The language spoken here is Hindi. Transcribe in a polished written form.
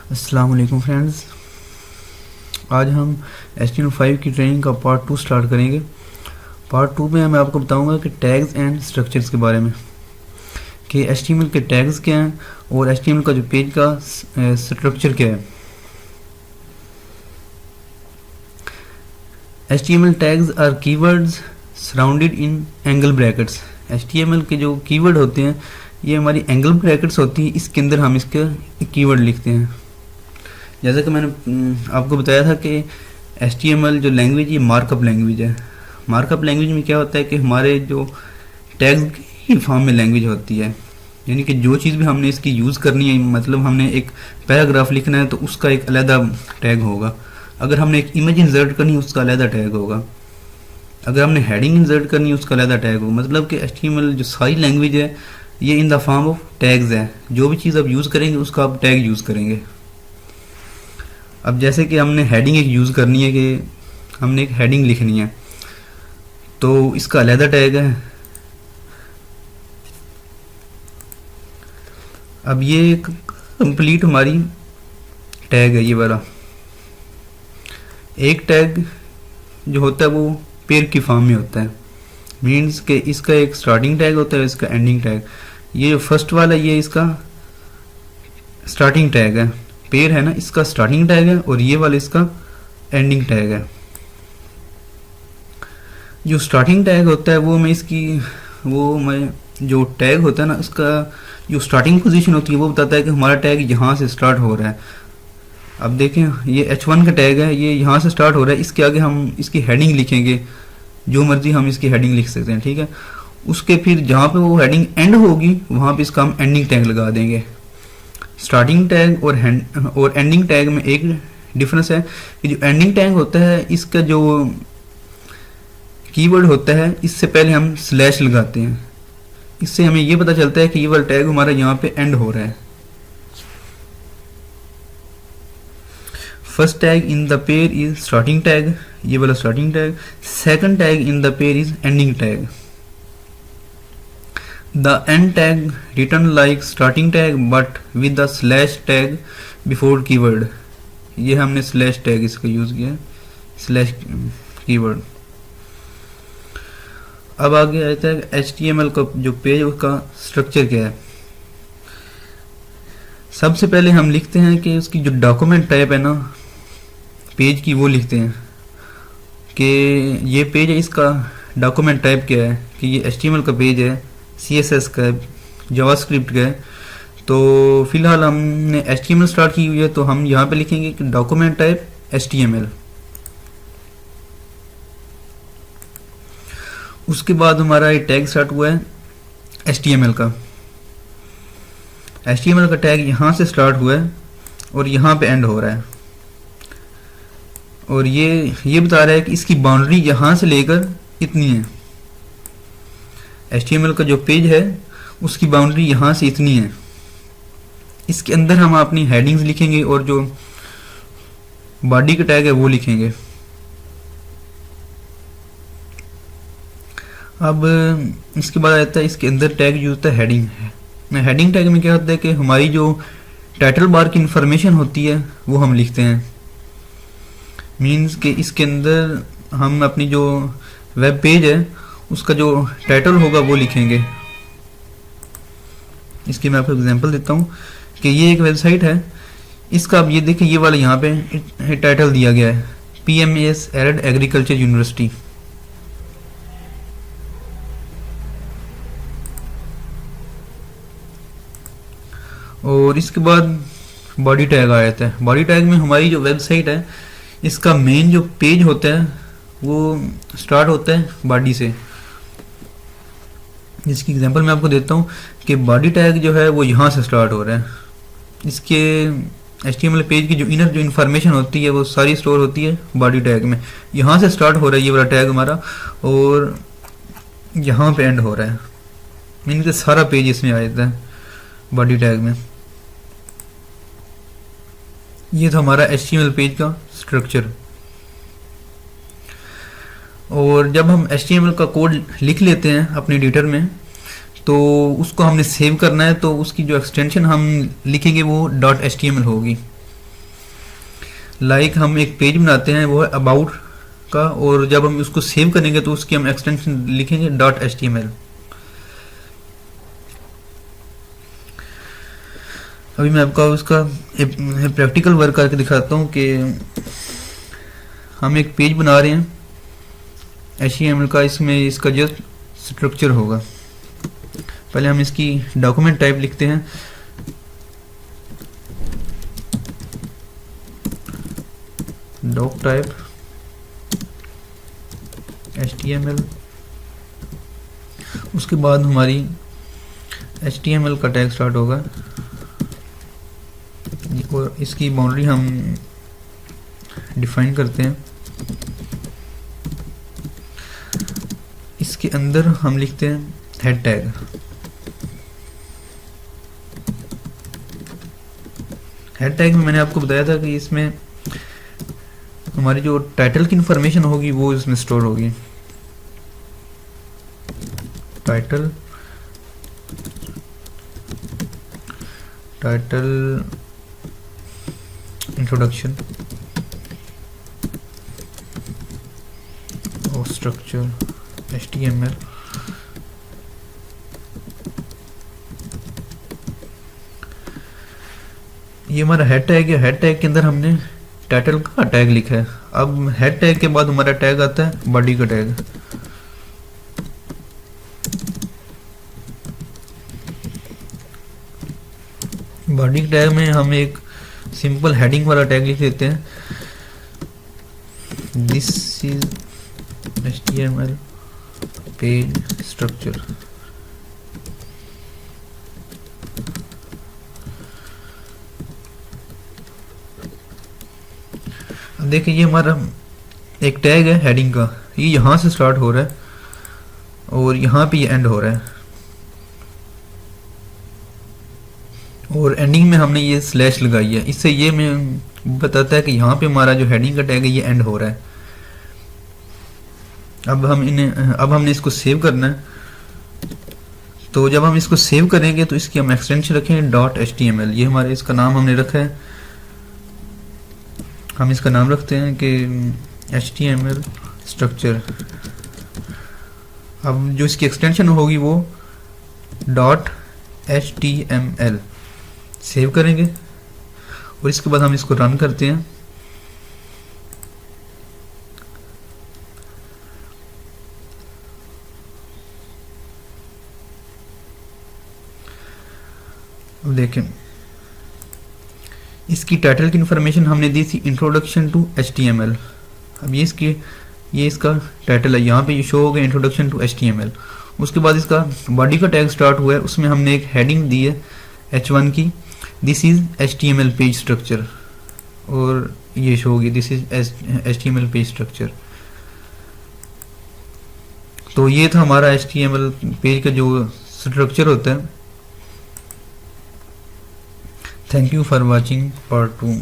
अस्सलाम वालेकुम फ्रेंड्स। आज हम HTML5 की ट्रेनिंग का पार्ट 2 स्टार्ट करेंगे। पार्ट 2 में मैं आपको बताऊंगा कि टैग्स एंड स्ट्रक्चर्स के बारे में, कि HTML के टैग्स क्या हैं और HTML का जो पेज का स्ट्रक्चर क्या है। HTML tags are keywords surrounded in angle brackets. HTML के जो कीवर्ड होते हैं ये हमारी एंगल ब्रैकेट्स होती है, इसके अंदर हम इसके कीवर्ड लिखते हैं। जैसा कि मैंने आपको बताया था कि HTML जो लैंग्वेज ये मार्कअप लैंग्वेज है। मार्कअप लैंग्वेज में क्या होता है कि हमारे जो टैग्स की फॉर्म में लैंग्वेज होती है, यानी कि जो चीज़ भी हमने इसकी यूज़ करनी है, मतलब हमने एक पैराग्राफ लिखना है तो उसका एक अलहदा टैग होगा। अगर हमने एक इमेज इंसर्ट करनी है उसका अलहदा टैग होगा। अगर हमने हेडिंग इंसर्ट करनी है उसका अलहदा टैग होगा। मतलब कि HTML जो सारी लैंग्वेज है ये in the form of tags है। जो भी चीज़ आप यूज़ करेंगे उसका आप टैग यूज़ करेंगे। अब जैसे कि हमने हेडिंग एक यूज़ करनी है, कि हमने एक हेडिंग लिखनी है तो इसका अलहदा टैग है। अब ये एक कंप्लीट हमारी टैग है, ये वाला एक टैग जो होता है वो पेयर की फॉर्म में होता है। मीन्स के इसका एक स्टार्टिंग टैग होता है, इसका एंडिंग टैग। ये जो फर्स्ट वाला ये इसका स्टार्टिंग टैग है, पेयर है ना, इसका स्टार्टिंग टैग है, और ये वाला इसका एंडिंग टैग है। जो स्टार्टिंग टैग होता है वो मैं जो टैग होता है ना, उसका जो स्टार्टिंग पोजीशन होती है वो बताता है कि हमारा टैग यहाँ से स्टार्ट हो रहा है। अब देखें ये H1 का टैग है, ये यहाँ से स्टार्ट हो रहा है। इसके आगे हम इसकी हेडिंग लिखेंगे, जो मर्जी हम इसकी हेडिंग लिख सकते हैं, ठीक है। उसके फिर जहाँ पे वो हेडिंग एंड होगी वहाँ पे इसका हम एंडिंग टैग लगा देंगे। स्टार्टिंग टैग और एंडिंग टैग में एक डिफरेंस है कि जो एंडिंग टैग होता है इसका जो कीवर्ड होता है इससे पहले हम स्लैश लगाते हैं। इससे हमें ये पता चलता है कि ये वाला टैग हमारा यहाँ पे एंड हो रहा है। First tag in the pair is starting tag, ये वाला starting tag. Second tag in the pair is ending tag. The end tag written like starting tag but with the slash tag before keyword। ये हमने slash tag इसका यूज किया, slash keyword। अब आगे आता है HTML का जो पेज उसका स्ट्रक्चर क्या है। सबसे पहले हम लिखते हैं कि उसकी जो डॉक्यूमेंट टाइप है ना पेज की, वो लिखते हैं कि ये पेज है, इसका डॉक्यूमेंट टाइप क्या है, कि ये HTML का पेज है, CSS का है, जावास्क्रिप्ट का है। तो फिलहाल हमने HTML स्टार्ट की हुई है तो हम यहाँ पे लिखेंगे कि डॉक्यूमेंट टाइप HTML। उसके बाद हमारा ये टैग स्टार्ट हुआ है HTML का। HTML का टैग यहाँ से स्टार्ट हुआ है और यहाँ पे एंड हो रहा है, और ये बता रहा है कि इसकी बाउंड्री यहाँ से लेकर इतनी है। HTML का जो पेज है उसकी बाउंड्री यहाँ से इतनी है। इसके अंदर हम अपनी हेडिंग्स लिखेंगे और जो बॉडी का टैग है वो लिखेंगे। अब इसके बाद आता है इसके अंदर टैग जो होता है हेडिंग है। हेडिंग टैग में क्या होता है कि हमारी जो टाइटल बार की इंफॉर्मेशन होती है वो हम लिखते हैं। मीन्स कि इसके अंदर हम अपनी जो वेब पेज है उसका जो टाइटल होगा वो लिखेंगे। इसकी मैं आपको एग्जांपल देता हूँ कि ये एक वेबसाइट है, इसका अब ये देखिए ये वाला यहाँ पे टाइटल दिया गया है, PMAS एरिड एग्रीकल्चर यूनिवर्सिटी। और इसके बाद बॉडी टैग आ जाता है। बॉडी टैग में हमारी जो वेबसाइट है इसका मेन जो पेज होता है वो स्टार्ट होता है बॉडी से। इसकी एग्जांपल मैं आपको देता हूँ कि बॉडी टैग जो है वो यहाँ से स्टार्ट हो रहा है। इसके HTML पेज की जो इनर जो इन्फॉर्मेशन होती है वो सारी स्टोर होती है बॉडी टैग में। यहाँ से स्टार्ट हो रहा है ये वाला टैग हमारा, और यहाँ पे एंड हो रहा है। मीन कि सारा पेज इसमें आ जाता है बॉडी टैग में। ये था हमारा HTML पेज का स्ट्रक्चर। और जब हम HTML का कोड लिख लेते हैं अपने एडिटर में तो उसको हमने सेव करना है, तो उसकी जो एक्सटेंशन हम लिखेंगे वो .html होगी। लाइक हम एक पेज बनाते हैं, वो है अबाउट का, और जब हम उसको सेव करेंगे तो उसकी हम एक्सटेंशन लिखेंगे .html। अभी मैं आपको उसका एक प्रैक्टिकल वर्क करके दिखाता हूँ कि हम एक पेज बना रहे हैं HTML का, इसमें इसका जो स्ट्रक्चर होगा, पहले हम इसकी डॉक्यूमेंट टाइप लिखते हैं, डॉक टाइप HTML। उसके बाद हमारी HTML का टैग स्टार्ट होगा और इसकी बाउंड्री हम डिफाइन करते हैं। इसके अंदर हम लिखते हैं हेड टैग। हेड टैग में मैंने आपको बताया था कि इसमें हमारी जो टाइटल की इंफॉर्मेशन होगी वो इसमें स्टोर होगी। टाइटल इंट्रोडक्शन और स्ट्रक्चर HTML। ये हमारा हेड टैग है। हेड टैग के अंदर हमने टाइटल का टैग लिखा है। अब हेड टैग के बाद हमारा टैग आता है बॉडी का टैग। बॉडी टैग में हम एक सिंपल हेडिंग वाला टैग लिख देते हैं, this is HTML page structure. अब देखिए ये हमारा एक टैग है हेडिंग का, ये यहाँ से स्टार्ट हो रहा है और यहाँ पे ये एंड हो रहा है, और एंडिंग में हमने ये स्लैश लगाई है। इससे ये मैं बताता है कि यहाँ पे हमारा जो हेडिंग का टैग है ये एंड हो रहा है। अब हमने इसको सेव करना है। तो जब हम इसको सेव करेंगे तो इसकी हम एक्सटेंशन रखेंगे .html। ये हमारे इसका नाम हमने रखा है, हम इसका नाम रखते हैं कि HTML स्ट्रक्चर। अब जो इसकी एक्सटेंशन होगी वो .html। सेव करेंगे और इसके बाद हम इसको रन करते हैं। अब देखें इसकी टाइटल की इंफॉर्मेशन हमने दी थी इंट्रोडक्शन टू HTML। अब ये इसका टाइटल है, यहाँ पे ये शो हो गया इंट्रोडक्शन टू HTML। उसके बाद इसका बॉडी का टैग स्टार्ट हुआ है, उसमें हमने एक हेडिंग दी है H1 की, this is HTML page structure, और ये शो होगी this is HTML page structure. तो ये था हमारा HTML पेज का जो स्ट्रक्चर होता है। Thank you for watching part 2।